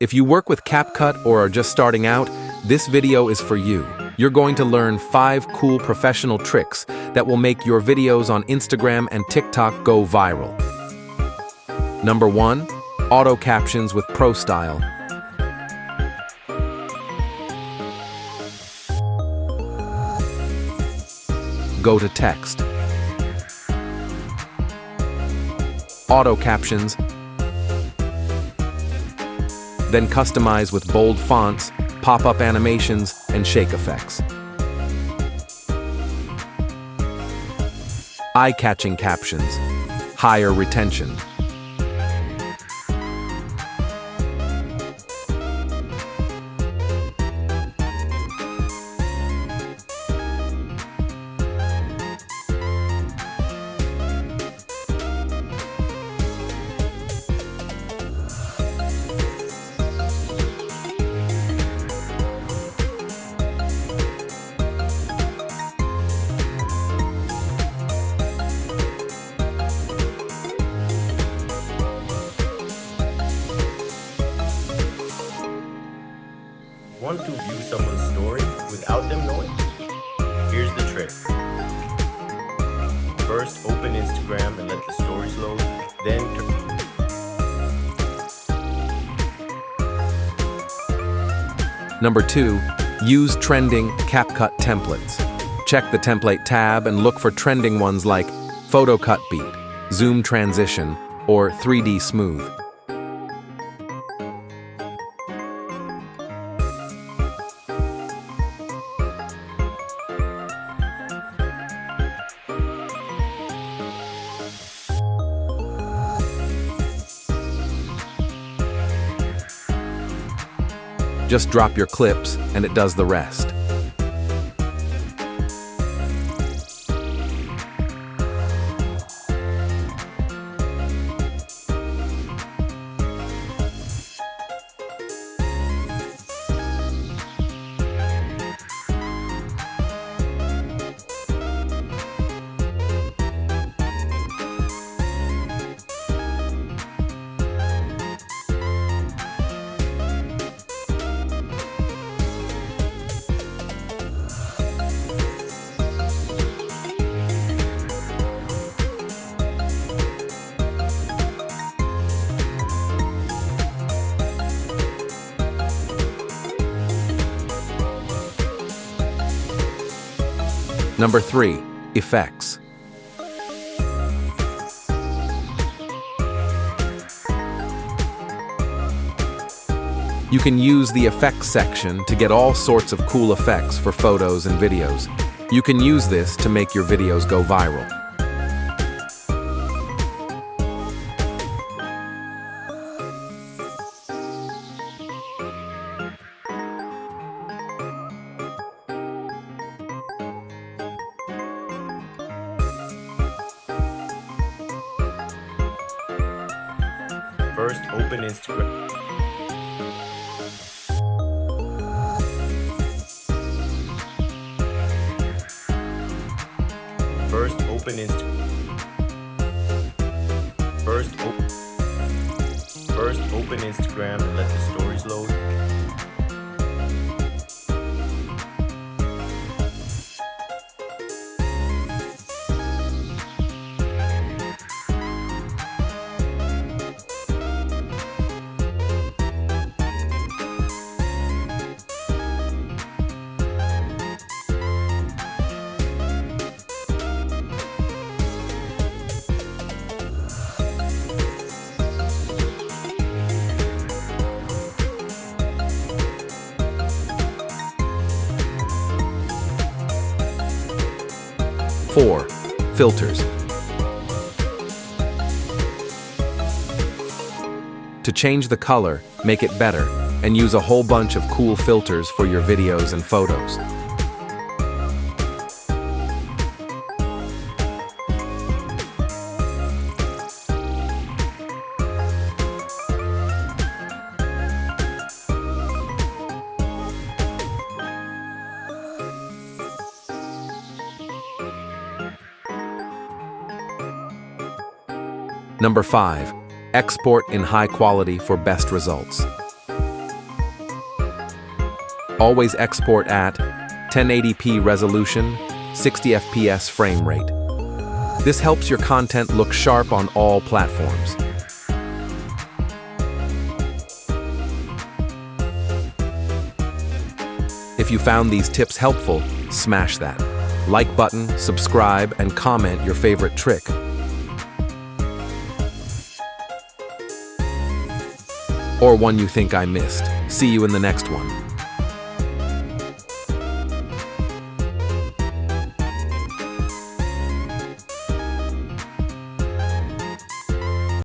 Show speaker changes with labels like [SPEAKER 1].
[SPEAKER 1] If you work with CapCut or are just starting out, this video is for you. You're going to learn 5 cool professional tricks that will make your videos on Instagram and TikTok go viral. Number 1. Auto captions with Pro Style. Go to Text. Auto captions. Then customize with bold fonts, pop-up animations, and shake effects. Eye-catching captions. Higher retention.
[SPEAKER 2] Want to view someone's story without them knowing? Here's the trick. First, open Instagram and let the stories load, then
[SPEAKER 1] Number 2. Use trending CapCut templates. Check the template tab and look for trending ones like Photo Cut Beat, Zoom Transition, or 3D Smooth. Just drop your clips and it does the rest. Number 3. Effects. You can use the effects section to get all sorts of cool effects for photos and videos. You can use this to make your videos go viral.
[SPEAKER 2] first open Instagram. First open Instagram. First open Instagram and let the stories load.
[SPEAKER 1] Four, filters. To change the color, make it better, and use a whole bunch of cool filters for your videos and photos. Number 5. Export in high quality for best results. Always export at 1080p resolution, 60 FPS frame rate. This helps your content look sharp on all platforms. If you found these tips helpful, smash that like button, subscribe, and comment your favorite trick. Or one you think I missed. See you in the next one.